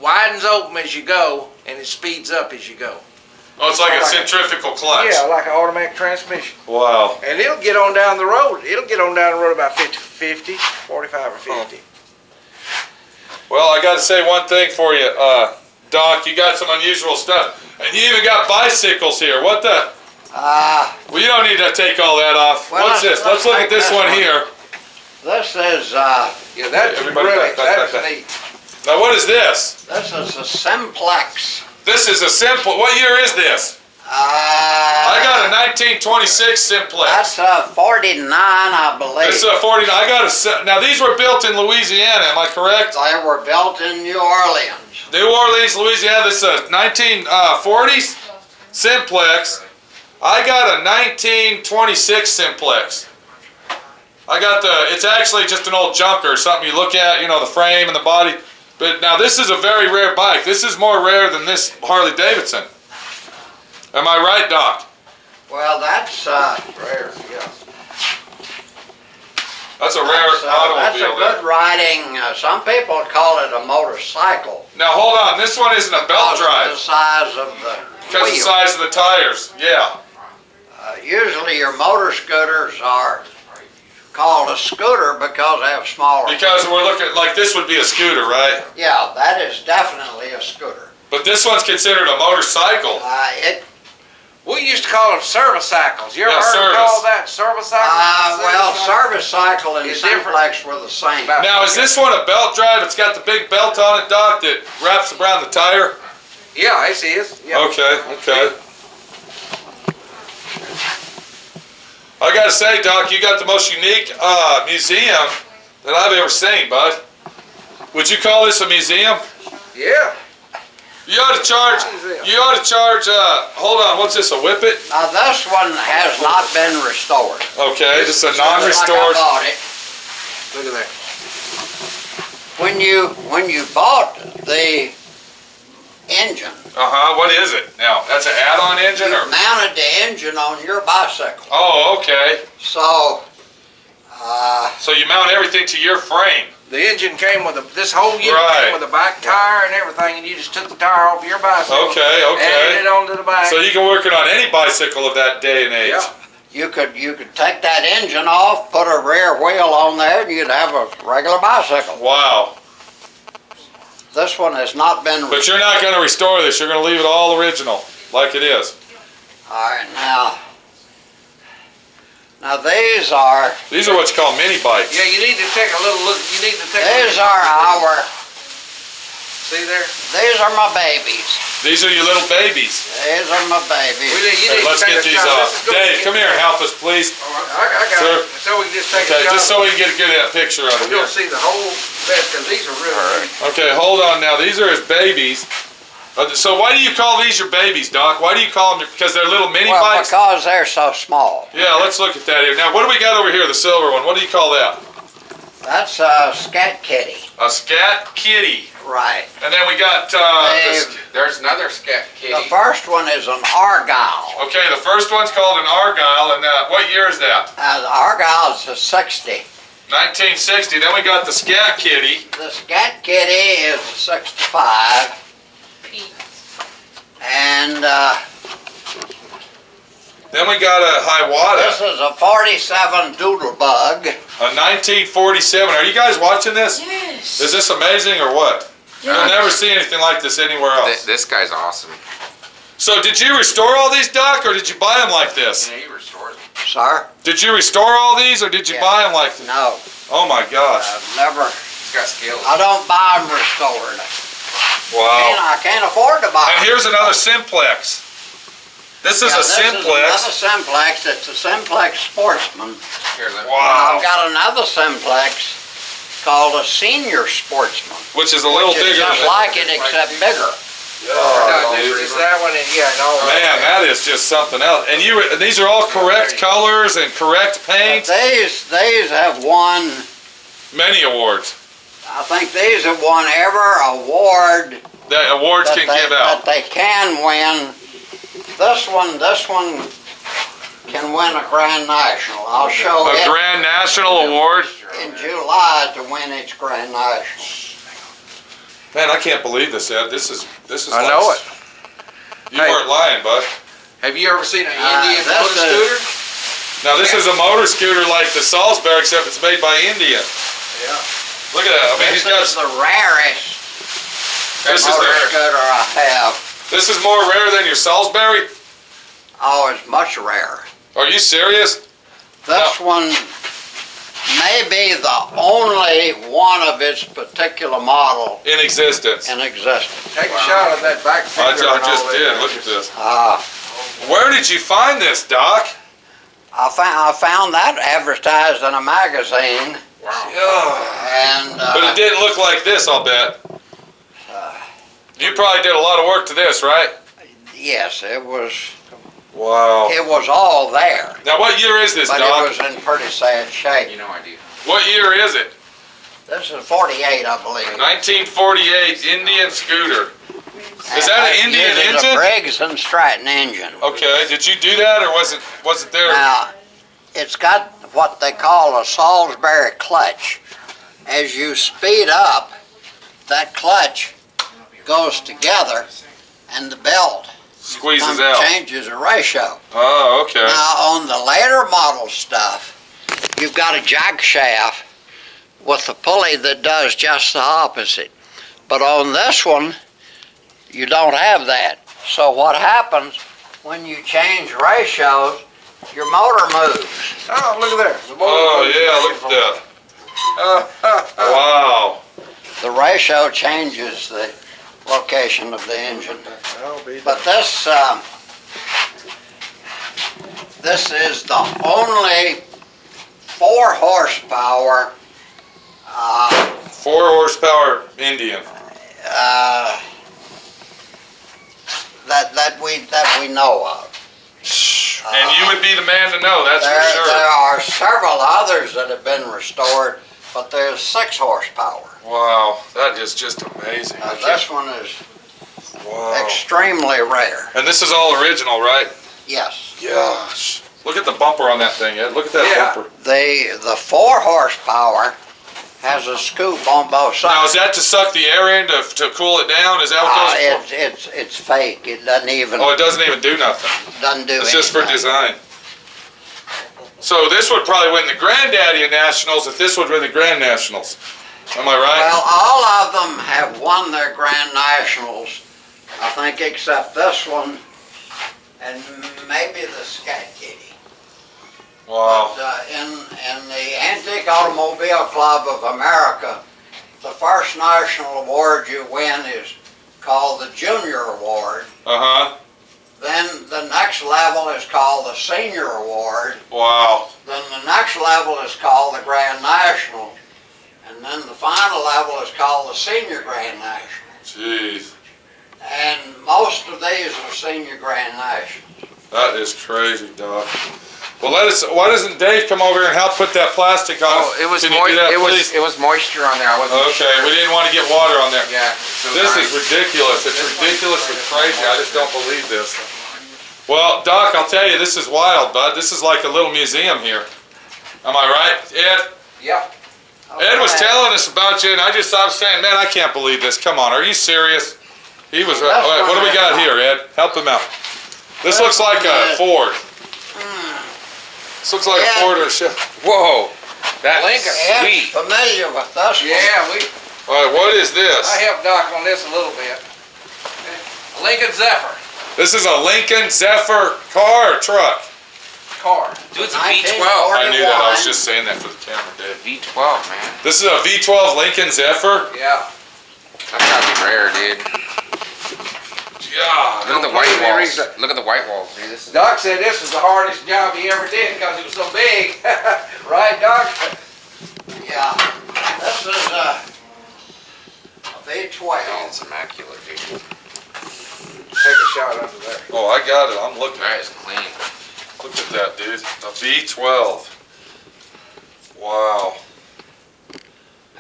widens open as you go, and it speeds up as you go. Oh, it's like a centrifugal clutch. Yeah, like an automatic transmission. Wow. And it'll get on down the road. It'll get on down the road about 50, 45 or 50. Well, I got to say one thing for you, Doc. You got some unusual stuff, and you even got bicycles here. What the? Well, you don't need to take all that off. Well, What's this? Let's look at take this this one one. here. This is Yeah, that's Everybody really, back. that's neat. Now, what is this? a Simplex. This is a simple. What year is this? I got a 1926 Simplex. That's a 49, I believe. This is a 49. I got a. Now these were built in Louisiana. Am I correct? They were built in New Orleans. New Orleans, Louisiana. This is a 1940s Simplex. I got a 1926 Simplex. I got it's actually just an old junker, something you look at, you know, the frame and the body. But now this is a very rare bike. This is more rare than this Harley Davidson. Am I right, Doc? Well, that's Rare, yeah. That's a rare that's a automobile good there. riding. Some people call it a motorcycle. Now hold on, this one isn't a belt Because of drive. the size of the Because of the wheel. size of the tires, yeah. Usually your motor scooters are called a scooter because they have smaller. Because we're looking, like this would be a scooter, right? Yeah, that is definitely a scooter. But this one's considered a motorcycle. We used to call them service cycles. You ever Yeah, heard them service. call that service cycle? Well, service cycle and It's different. Simplex were the same. About- Now, is this one a belt drive? It's got the big belt on it, Doc, that wraps around the tire? Yeah, it is. Yeah. Okay, okay. I gotta say, Doc, you got the most unique museum that I've ever seen, bud. Would you call this a museum? Yeah. You ought to charge, hold on, what's this, a whippet? Now this one has not been restored. Okay, this is a Like I non-restored. bought it. Look at that. When you bought the engine, What is it now? That's an add-on engine you or? mounted the engine on your bicycle. Oh, okay. So, So you mount everything to your frame. The engine came with this whole unit Right. came with a back tire and everything, and you just took the tire off your bicycle. Okay, Added okay. it onto the back. So you can work it on any bicycle of that day and age. Yeah. you could take that engine off, put a rear wheel on there, and you'd have a regular bicycle. Wow. This one has not been. But you're not going to restore this. You're going to leave it all original, like it is. All right, now these are These are what you call mini bikes. Yeah, you need to take a little look. You need to take. these are our. See there? These are my babies. These are your little babies. These are my babies. You Hey, need let's to take get a these shot. off. This is gonna Dave, be- come here and help us, please. I got Sir. it. So we can just take Okay, a shot. just so we can get a good picture of it We're here. gonna see the whole best because these are really. Okay, hold on now. These are his babies. So why do you call these your babies, Doc? Why do you call them? Because they're little mini Well, bikes? because they're so small. Yeah, let's look at that here. Now, what do we got over here, the silver one? What do you call that? That's a scat kitty. A scat kitty. Right. And then we got, There's another scat kitty. The first one is an Argyle. okay, the first one's called an Argyle, and what year is that? The Argyle is a 60. 1960. Then we got the Scat Kitty. The Scat Kitty is a 65. And Then we got a this Hiawatha, is a 47 Doodlebug. a 1947. Are you guys watching this? Yes. Is this amazing or what? Yeah. You'll never see anything like this anywhere else. This guy's awesome. So did you restore all these, Doc, or did you buy them like this? Yeah, he restores them. Sir? Did you restore all these, or did you Yeah. buy them like this? No, Oh my gosh. I've never. He's got skills. I don't buy them restored. Wow. I can't afford to buy And them. here's another Simplex. This is a This is Simplex. another Simplex. It's a Simplex Sportsman. Here, let me- Wow. I've got another Simplex called a Senior Sportsman. Which is a little Which is bigger just than like it except bigger. No, dude, it's that one and yeah, no. Man, that is just something else. And these are all correct colors and correct But paint. these have won. Many awards. I think these have won every award That awards that can they, give out. that they can win. This one can win a Grand National. I'll show A it Grand National Award. in July to win its Grand National. Man, I can't believe this, Ed. This is. I know it. You Hey. weren't lying, bud. Have you ever seen an Indian this motor is- scooter? Now this is a motor scooter like the Salsbury, except it's made by India. Yeah. Look at that. I mean, This he's got. is the rarest This is motor the, scooter I have. This is more rare than your Salsbury. Oh, it's much rarer. Are you serious? This one may be the only one of its particular model In existence. in existence. Take a shot of that back I fender. and all just that. did. Look at this. Uh, Where did you find this, Doc? I found that advertised in a magazine, and But it didn't look like this, I'll bet. You probably did a lot of work to this, right? yes, it was Wow. all there, Now, what year is this, but Doc? it was in pretty sad shape. You no idea. What year is it? This is 48, I believe. 1948 Indian scooter. Is that an And it Indian uses engine? a Briggs and Stratton engine. Okay, did you do that, or was it there? Now, it's got what they call a Salsbury clutch. As you speed up, that clutch goes together and the belt Squeezes out. changes the ratio. Oh, okay. Now, on the later model stuff, you've got a jack shaft with a pulley that does just the opposite. But on this one, you don't have that. So what happens when you change ratios, your motor moves. Oh, look at there. The motor Oh, moves. yeah, look at that. Wow. The ratio changes the location of the engine. I'll be But this is the only 4 horsepower 4 horsepower Indian. that we know of. And you would be the man to know, that's There for sure. are several others that have been restored, but there's 6 horsepower. Wow, that is just amazing. This one is Wow. extremely rare. And this is all original, right? Yes. Gosh. Look at the bumper on that thing, Ed. Look at that Yeah. bumper. The 4 horsepower has a scoop on both Now, is sides. that to suck the air in to cool it down? Is that what those It's fake. It doesn't even Oh, it doesn't even do nothing. do It's just for anything. design. So this would probably win the Granddaddy of Nationals if this would win the Grand Nationals. Am I right? Well, all of them have won their Grand Nationals, I think, except this one and maybe the Scat Kitty. Wow. But in the Antique Automobile Club of America, the first national award you win is called the Junior Award. Uh-huh. Then the next level is called the Senior Award. Wow. Then the next level is called the Grand National. And then the final level is called the Senior Grand National. Jeez. And most of these are Senior Grand Nationals. That is crazy, Doc. Well, why doesn't Dave come over here and help put that plastic on? Oh, it was Can you do that, please? it was moisture on there. I wasn't Okay, we didn't want to get water on there. Yeah. This is ridiculous. It's ridiculously crazy. I just don't believe this. Well, Doc, I'll tell you, this is wild, bud. This is like a little museum here. Am I right, Ed? Yeah. Ed was telling us about you, and I was saying, man, I can't believe this. Come on, are you serious? He was. What do we got here, Ed? Help him out. This looks like a Ford. This looks like a Ford or a Chevy. Whoa. That Lincoln. sweet. Familiar with this one. Yeah, All right, what is this? I helped Doc on this a little bit. Lincoln Zephyr This is a Lincoln Zephyr car or truck. car. Dude, it's a 1941. V12. I knew that. I was just saying that for the camera, Dave. V12, man. This is a V12 Lincoln Zephyr. Yeah. That's gotta be rare, dude. Yeah. Look at the white walls. Look at the white walls, dude. This is Doc said this was the hardest job he ever did because it was so big. Right, Doc? Yeah. This is a V12. it's immaculate, dude. Take a shot under there. Oh, I got it. I'm looking That at is clean. it. Look at that, dude. A V12. Wow.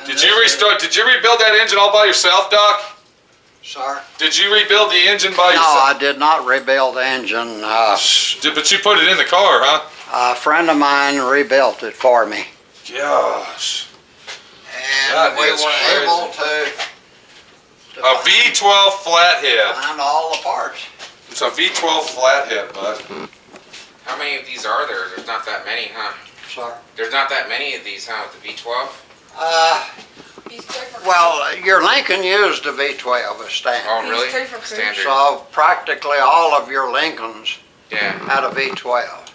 Did you restart? Did you rebuild that engine all by yourself, Doc? Sorry? Did you rebuild the engine by No, yourself? I did not rebuild the engine. But you put it in the car, huh? A friend of mine rebuilt it for me. Gosh. And That we is were crazy. able to A V12 flathead. find all the parts. It's a V12 flathead, bud. How many of these are there? There's not that many, huh? Sorry. There's not that many of these, huh? With the V12? Well, your Lincoln used a V12 as standard. Oh, really? He's straight from Korea. Standard. So practically all of your Lincolns Yeah. had a V12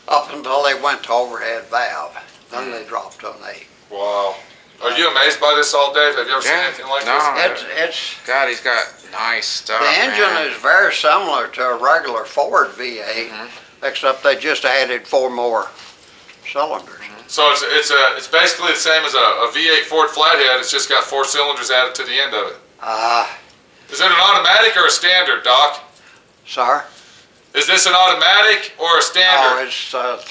up until they went to overhead valve. Then they dropped to an 8. Wow. Are you amazed by this all, Dave? Have you ever seen Yeah. anything like No. this? It's God, he's got nice stuff. the engine man. is very similar to a regular Ford V8, except they just added 4 more cylinders. So it's basically the same as a V8 Ford flathead. It's just got 4 cylinders added to the end of it. Is it an automatic or a standard, Doc? Sorry? Is this an automatic or a No, standard? it's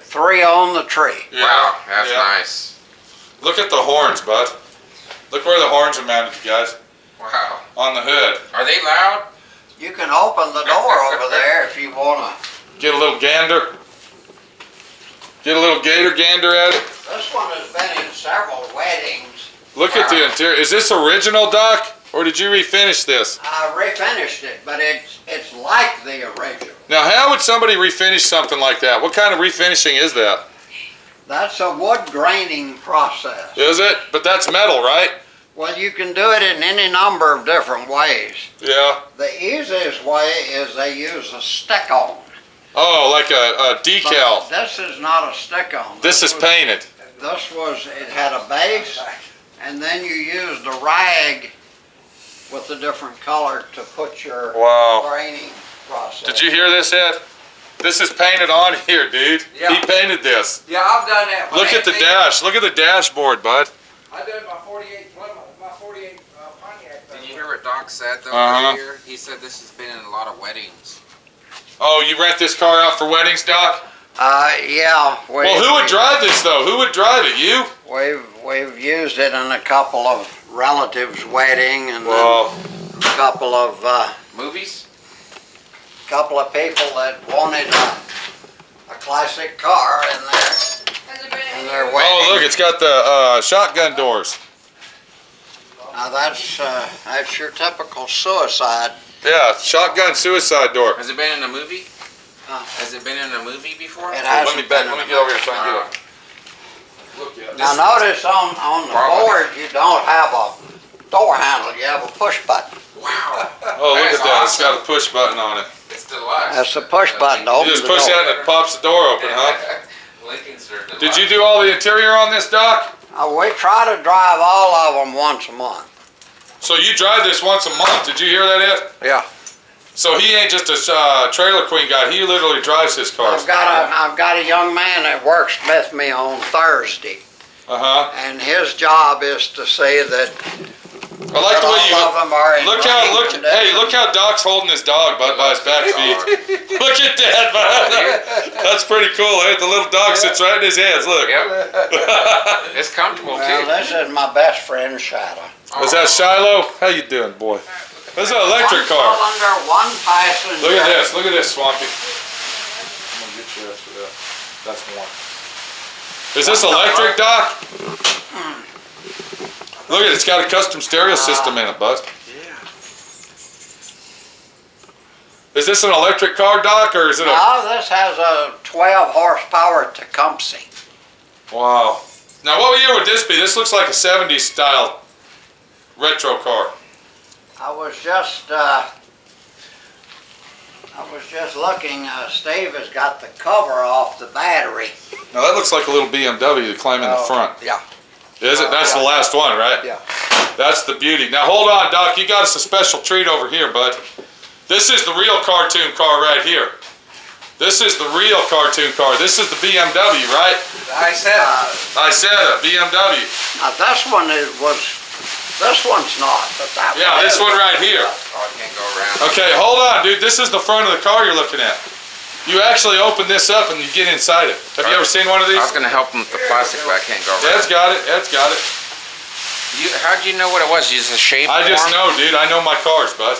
three on the tree. Yeah, Wow, that's yeah. nice. Look at the horns, bud. Look where the horns are mounted, you guys. Wow. On the hood. Are they loud? You can open the door over there if you want to. Get a little gander. Get a little gator gander at it. This one has been in several weddings. Look at the interior. Is this original, Doc? Or did you refinish this? I refinished it, but it's like the original. Now, how would somebody refinish something like that? What kind of refinishing is that? That's a wood graining process. Is it? But that's metal, right? Well, you can do it in any number of different ways. Yeah. The easiest way is they use a stick-on. Oh, like a decal. But this is not a stick-on. This is painted. It had a base, and then you used a rag with a different color to put your Wow. graining process. Did you hear this, Ed? This is painted on here, dude. Yeah. He painted this. Yeah, I've done that. Look at the dash. Look at the dashboard, bud. I done my 48 Plymouth, my 48 Pontiac. Did you hear what Doc said though Uh-huh. earlier? He said this has been in a lot of weddings. Oh, you rent this car out for weddings, Doc? Yeah. Well, who would drive this, though? Who would drive it? You? We've used it in a couple of relatives' wedding and Well, then a couple of Movies? people that wanted a classic car in their wedding. oh, look, it's got the shotgun doors. Now that's your typical suicide. Yeah, shotgun suicide door. Has it been in a movie? Huh? Has it been in a movie before? It Let hasn't me been. get over here so I can get it. Look at Now this. notice on the board you don't have a door handle, you have a push button. Wow. Oh, look That is at that. It's got awesome. a push button on it. It's deluxe. That's the push button to You open just the push door. that and it pops the door open, huh? Lincoln's are deluxe. Did you do all the interior on this, Doc? We try to drive all of them once a month. So you drive this once a month. Did you hear that, Ed? Yeah. So he ain't just a trailer queen guy. He literally drives his cars. I've got a young man that works with me on Thursday, Uh-huh. and his job is to see that I like the way you all of them are in look running hey, condition. look how Doc's holding his dog, bud, by his back feet. Look at that, bud. That's pretty cool. Hey, the little dog sits right in his hands. Look. Yep. It's comfortable Well, too. this is my best friend, Shadow. Is that Shiloh? How you doing, boy? This is an electric One car. cylinder, one passenger. Look at this. Look at this, Swampy. I'm gonna get you after that. That's one. Is this electric, Doc? Look at it. It's got a custom stereo system in it, bud. Is this an electric car, Doc, or is it a... No, this has a 12 horsepower Tecumseh. Wow. Now, what year would this be? This looks like a 70s style retro car. I was just looking, Steve has got the cover off the battery. Now, that looks like a little BMW to climb in the front. Yeah. Is it? That's the last one, right? Yeah. That's the beauty. Now, hold on, Doc. You got us a special treat over here, bud. This is the real cartoon car right here. This is the real cartoon car. This is the BMW, right? Isetta, BMW. Now this one this one's not, but that one Yeah, this is. one right here. Oh, I can't go around. Okay, hold on, dude. This is the front of the car you're looking at. You actually open this up and you get inside it. Have you ever seen one of these? I was gonna help him with the plastic, but I can't go around. Ed's got it. Ed's got it. How'd you know what it was? Just the shape? I just form? know, dude. I know my cars, bud.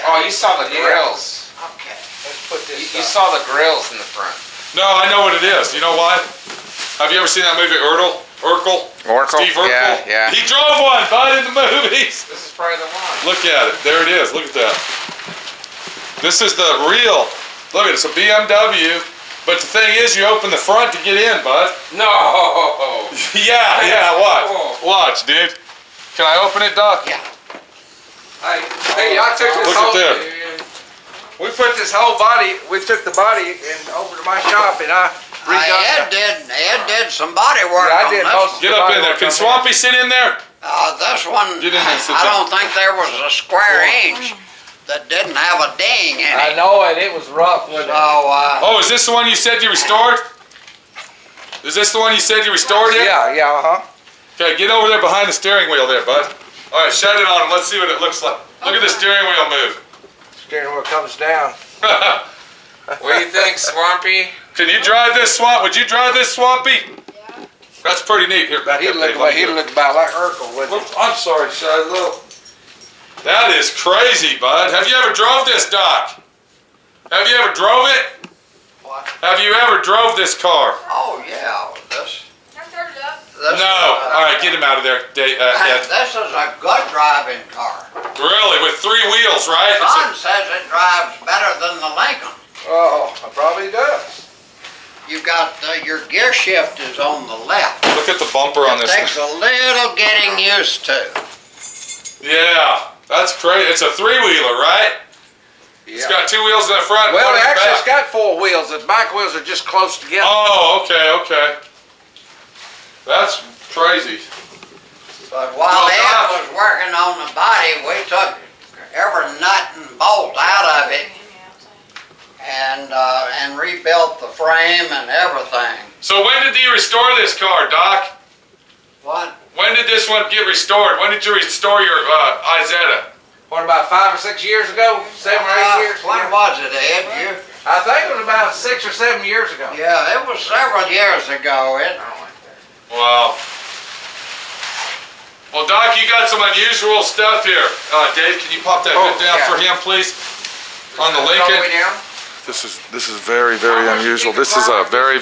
Oh, you saw the grills. Okay. Let's put this You saw the grills in the front. No, I know what it is. You know why? Have you ever seen that movie Urkel? Oracle? Steve Urkel? Yeah. He drove one, bud, in the movies. This is probably the one. Look at it. There it is. Look at that. This is the real. Look at it. It's a BMW. But the thing is, you open the front to get in, bud. No! Yeah, watch, dude. Can I open it, Doc? Yeah. Hey, I took this Look whole. at there. We put this whole body. We took the body and over to my shop, and I redone it. Ed did some body work Yeah, I on did this. most. Get up in there. Can Swampy sit in there? This one, Get in there, sit I down. don't think there was a square inch that didn't have a ding in I it. know it. It was rough with So, it. Oh, is this the one you said you restored? Is this the one you said you restored here? Yeah. Okay, get over there behind the steering wheel there, bud. All right, shut it on and let's see what it looks like. Look at the steering wheel move. Steering wheel comes down. What do you think, Swampy? Can you drive this, Swamp? Would you drive this, Swampy? Yeah. That's pretty neat. Here, back He up, looked Dave. like about like Urkel, wouldn't he? Whoops, I'm sorry, Shiloh. That is crazy, bud. Have you ever drove this, Doc? Have you ever drove it? What? Have you ever drove this car? Oh, yeah, this. Can I start it up? No. All right, get him out of there, Ed. This is a good driving car. Really, with 3 wheels, right? It's Son says it drives better than the Lincoln. Oh, it probably does. You got your gear shift is on the left. look at the bumper on It this takes thing. a little getting used to. Yeah, that's crazy. It's a 3-wheeler, right? It's got 2 wheels in the front. Well, one in the actually, it's back. got 4 wheels. The back wheels are just close together. Oh, okay. That's crazy. But while Well, Ed Doc- was working on the body, we took every nut and bolt out of it and rebuilt the frame and everything. So when did you restore this car, Doc? What? When did this one get restored? When did you restore your Isetta? What, about 5 or 6 years ago? 7 or 8 years When ago? was it, Ed? I think it was about 6 or 7 years ago. Yeah, it was several years ago. Wow. Well, Doc, you got some unusual stuff here. Dave, can you pop that hood down yeah. for him, please? On the All the way Lincoln. down? This is very unusual. This is a very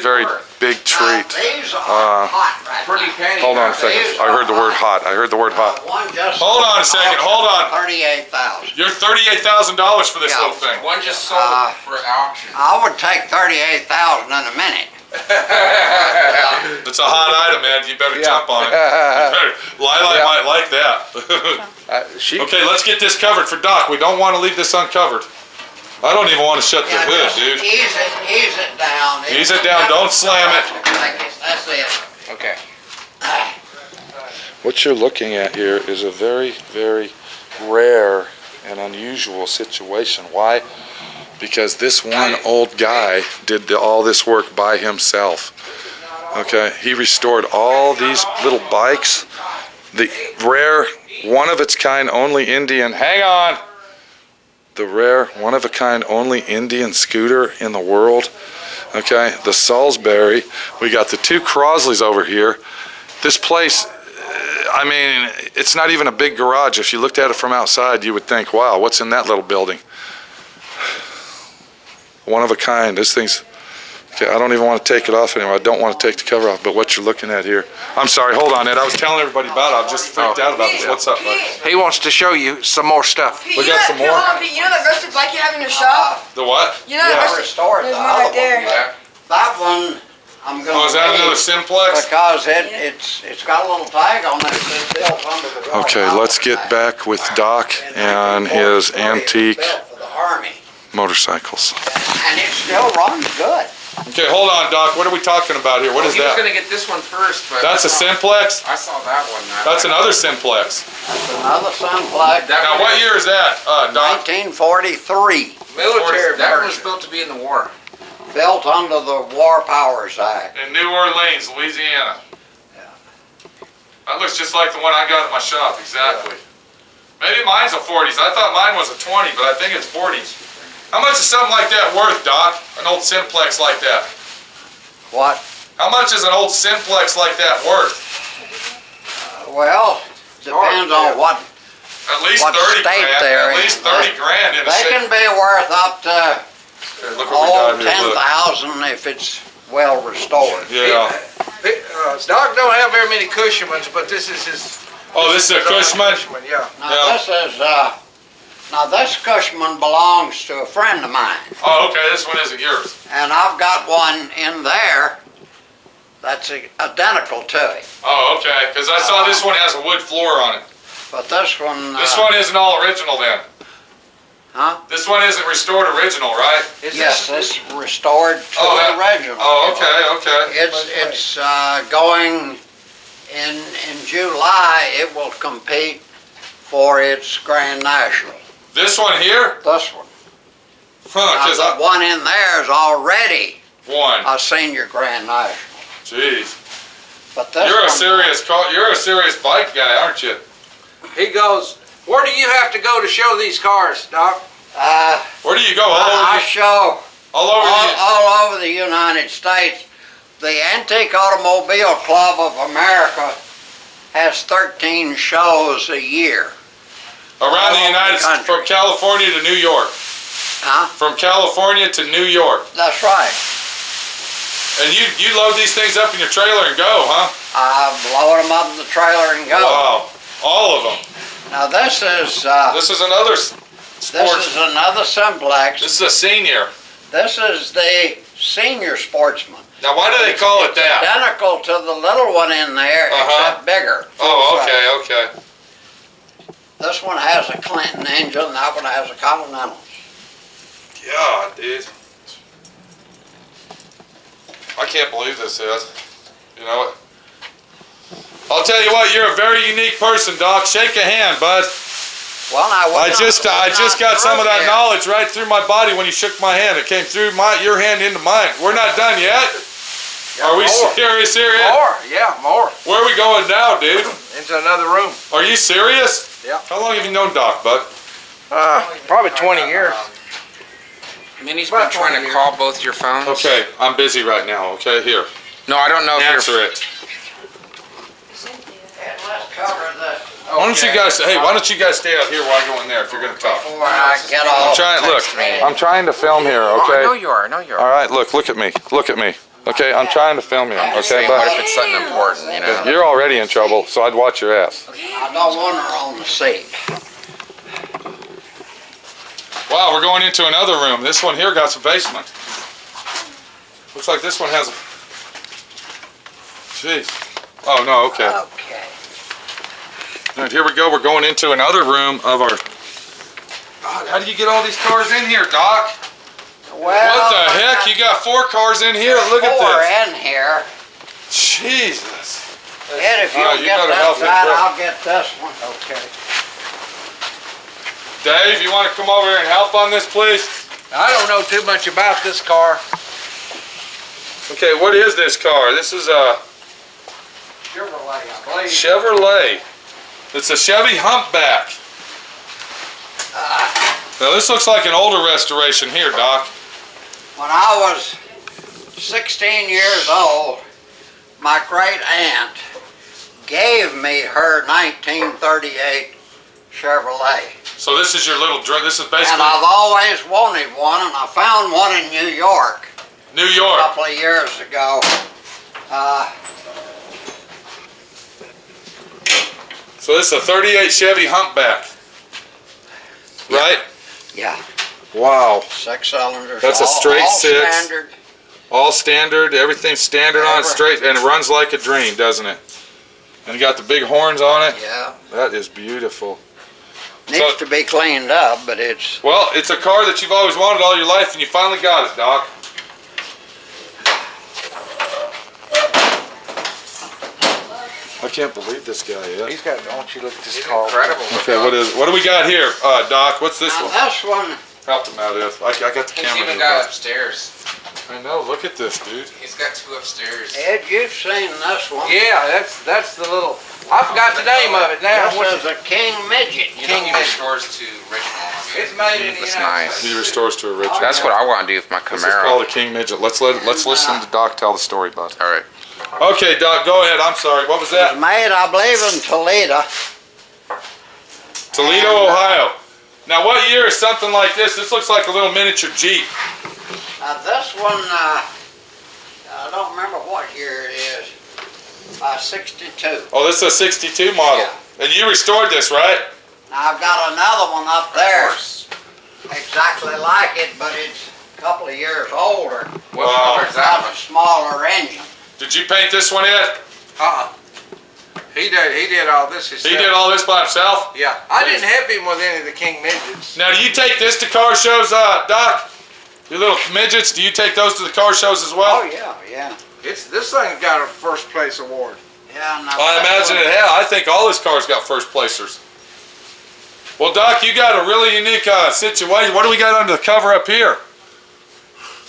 big treat. These are hot right Pretty now. penny. Hold on a second. I heard the word hot. One just Hold on a second. Hold on. 38,000. You're $38,000 for this Yeah. little thing. One just sold for auction. I would take 38,000 in a minute. It's a hot item, man. You better jump on it. Lila might like that. Okay, let's get this covered for Doc. We don't want to leave this uncovered. I don't even want to shut the Yeah, hood, just dude. ease it down. Ease it down, don't slam it. That's it. Okay. What you're looking at here is a very rare and unusual situation. Why? Because this one old guy did all this work by himself. Okay, he restored all these little bikes the rare, one-of-its-kind, only Indian, hang on, the rare, one-of-a-kind, only Indian scooter in the world, okay, the Salsbury. We got the two Crosleys over here. This place, I mean, it's not even a big garage. If you looked at it from outside, you would think, wow, what's in that little building? One of a kind. This thing's, okay, I don't even want to take it off anymore. I don't want to take the cover off, but what you're looking at here. I'm sorry, hold on, Ed. I was telling everybody about it. I'm just freaked out about this. What's up, bud? He wants to show you some more stuff. We got some more. Hold on, Pete. You know that rusted bike you have in your shop? The what? You know that I rusted. restored There's the one other right there. one. That one, I'm gonna Oh, is that another leave Simplex? because it's got a little tag on it that's built under the door. Okay, let's get back with Doc and his antique Built for the Army, motorcycles. and it still runs good. Okay, hold on, Doc. What are we talking about here? What is He was that? gonna get this one first, but That's a Simplex? I saw that one. That's another Simplex. That's another Simplex. Now, what year is that, Doc? 1943, Military That was version. built to be in the war. built under the War Powers Act. In New Orleans, Louisiana. That looks just like the one I got at my shop, exactly. Maybe mine's a 40s. I thought mine was a 20, but I think it's 40s. How much is something like that worth, Doc? An old Simplex like that? What? How much is an old Simplex like that worth? Well, depends on what. At least What 30 state grand. they're At in. least 30 grand in a They shape. can be worth up to Here, look what we got here, look. 10,000 if it's well restored. Yeah. Doc don't have very many Cushmans, but this is his. Oh, this is a Cushman? Yeah. Now Yeah. this is now this Cushman belongs to a friend of mine, Oh, okay, this one isn't yours. and I've got one in there that's identical to it. Oh, okay, because I saw this one has a wood floor on it. But this one, This one isn't all original then? huh? This one isn't restored original, right? This, Yes, this restored to Oh, the that- original. Oh, okay, okay. It's going in July. It will compete for its Grand National. This one here? This one. Huh, Now, because the one in there is already one. a senior Grand National. Jeez. But this You're a one, serious bike guy, aren't you? he goes, where do you have to go to show these cars, Doc? Where do you go? All I over show all over the all over the United States. The Antique Automobile Club of America has 13 shows a year. around the all over United the States, country. from California to New York. Huh? From California to New York. That's right. And you load these things up in your trailer and go, huh? I load them up in the trailer and go. Wow. All of them. Now this is This is another this sports. is another Simplex. This is a senior. This is the senior sportsman. Now, why do they call it that? Identical to the little one in there, except bigger. Oh, full size. okay. This one has a Clinton engine. That one has a Continental. God, dude. I can't believe this is. You know what? I'll tell you what, you're a very unique person, Doc. Shake a hand, bud. Well, now I just got some of that knowledge right through my body when you shook my hand. It came through your hand into mine. We're not done yet. Are we more. serious here, Ed? More, yeah, more. Where are we going now, dude? Into another room. Are you serious? Yeah. How long have you known Doc, bud? Probably 20 years. Minnie's been trying to call both your phones. Okay, I'm busy right now, okay? Here, No, I don't know if answer you're. it. Let's cover this Why don't you guys, hey, why don't you guys stay out here while I go in there if you're gonna talk? before I get I'm off. trying, look, I'm trying to film here, Oh, I know okay? you are. I know you are. All right, look at me, okay? I'm trying to film here, okay? Saying, what if But it's something important, you know? you're already in trouble, so I'd watch your ass. I don't want her on the seat. Wow, we're going into another room. This one here got some basement. Looks like this one has a... Jeez. Oh, no, okay. Okay. All right, here we go. We're going into another room of our... God, how do you get all these cars in here, Doc? Well, What the heck? You got 4 cars in here? Look at four this. in here. Jesus. Ed, if All right, you'll you get better that help me, side, bro. I'll get this one. Okay. Dave, you want to come over here and help on this, please? I don't know too much about this car. Okay, what is this car? This is a Chevrolet, I believe. Chevrolet. It's a Chevy Humpback. Now this looks like an older restoration here, Doc. When I was 16 years old, my great aunt gave me her 1938 Chevrolet. So this is your little drug. This is basically And I've always wanted one, and I found one in New York New a York. couple of years ago. So this is a 38 Chevy Humpback, right? Yeah, Wow. 6 cylinders. That's a all- straight all 6. Standard. All standard. Everything's standard on it, straight, and it runs like a dream, doesn't it? And you got the big horns on it. Yeah, That is beautiful. needs to be cleaned up, but it's. Well, it's a car that you've always wanted all your life, and you finally got it, Doc. I can't believe this guy is. He's got, don't you look at this He's car. incredible. Okay, what do we got here, Doc? What's this Now one? this one, Help him out, Ed. I got the He's camera even here. got bud. upstairs. I know. Look at this, dude. He's got 2 upstairs. Ed, you've seen this one. Yeah, that's the little, I forgot the name of it now. This is a King Midget. You know, he restores to original. It's made in the That's United nice. He restores to original. That's what I want to do with my This is called a Camaro. King Midget. Let's listen to Doc tell the story, bud. All right. Okay, Doc, go ahead. I'm sorry. What was It was that? made, I believe, in Toledo. Toledo, Ohio. Now, what year is something like this? This looks like a little miniature Jeep. Now this one, I don't remember what year it is. 62. Oh, this is a 62 model. Yeah. And you restored this, right? Now I've got another one up there, exactly like it, but it's a couple of years older. What Wow. color is that Got a one? smaller engine. Did you paint this one in? He did all this himself. He did all this by himself? Yeah, I didn't help him with any of the King Midgets. Now, do you take this to car shows, Doc? Your little midgets, do you take those to the car shows as well? Oh yeah, yeah. This thing got a first place award. Yeah, now I imagine it has. I think all his cars got first placers. Well, Doc, you got a really unique situation. What do we got under the cover up here?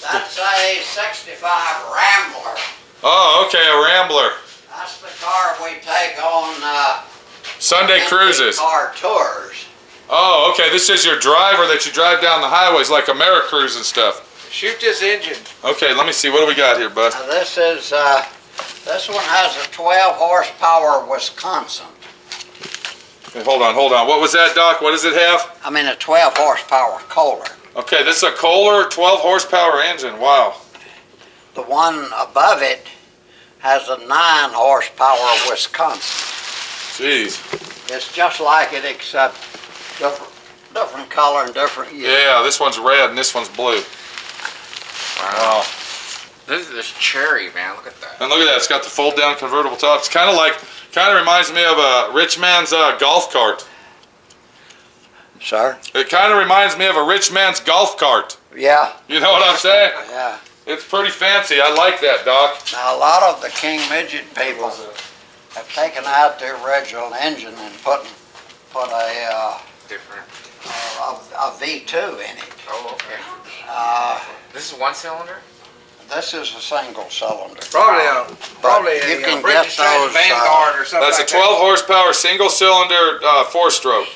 That's a 65 Rambler. Oh, okay, a Rambler. That's the car we take on Sunday cruises. car tours. Oh, okay, this is your driver that you drive down the highways like AmeriCruise and stuff. Shoot this engine. Okay, let me see. What do we got here, bud? Now this is this one has a 12 horsepower Wisconsin. Okay, hold on. What was that, Doc? What does it have? I mean a 12 horsepower Kohler. Okay, this is a Kohler 12 horsepower engine. Wow. The one above it has a 9 horsepower Wisconsin. Jeez. It's just like it except different color and different year. Yeah, this one's red and this one's blue. Wow. This is this cherry, man. Look at that. And look at that. It's got the fold down convertible top. It's kind of reminds me of a rich man's golf cart. Sir? It kind of reminds me of a rich man's golf cart. Yeah, You know what I'm saying? yeah. It's pretty fancy. I like that, Doc. Now a lot of the King Midget people have taken out the original engine and put a Different. V2 in it. Oh, okay. This is 1 cylinder? This is a single cylinder. Probably you a can British get those, Vanguard or something That's a like 12 horsepower single cylinder 4-stroke.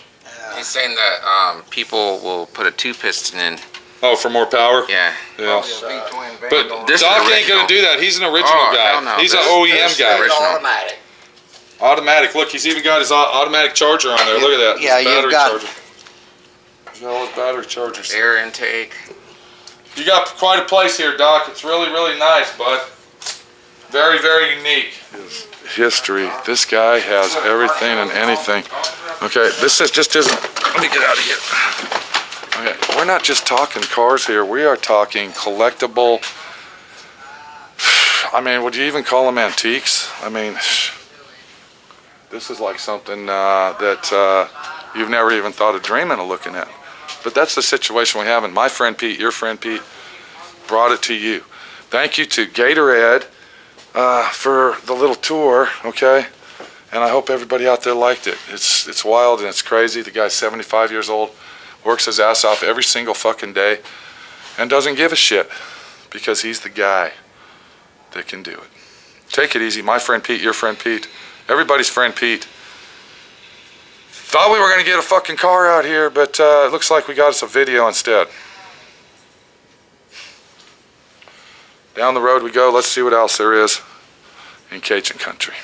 He's saying that people will put a 2-piston in. Oh, for more power? Yeah. Yeah. that. V-twin But Vanguard. This is Doc ain't original. gonna do that. He's an original Oh, guy. hell no. He's an This- OEM this guy. is original. Automatic. Automatic. Look, he's even got his automatic charger on there. Look at that. Yeah, His you've battery got- charger. He's got all his battery chargers. Air intake. You got quite a place here, Doc. It's really, really nice, bud. Very, very unique. His history. This guy has everything and anything. Okay, this is just isn't. Let me get out of here. Okay, we're not just talking cars here. We are talking collectible. I mean, would you even call them antiques? I mean, this is like something that you've never even thought of dreaming of looking at. But that's the situation we have, and my friend Pete, your friend Pete, brought it to you. Thank you to Gatorade for the little tour, okay? And I hope everybody out there liked it. It's wild and it's crazy. The guy's 75 years old, works his ass off every single fucking day, and doesn't give a shit because he's the guy that can do it. Take it easy. My friend Pete, your friend Pete, everybody's friend Pete. Thought we were going to get a fucking car out here, but it looks like we got us a video instead. Down the road we go. Let's see what else there is in Cajun country.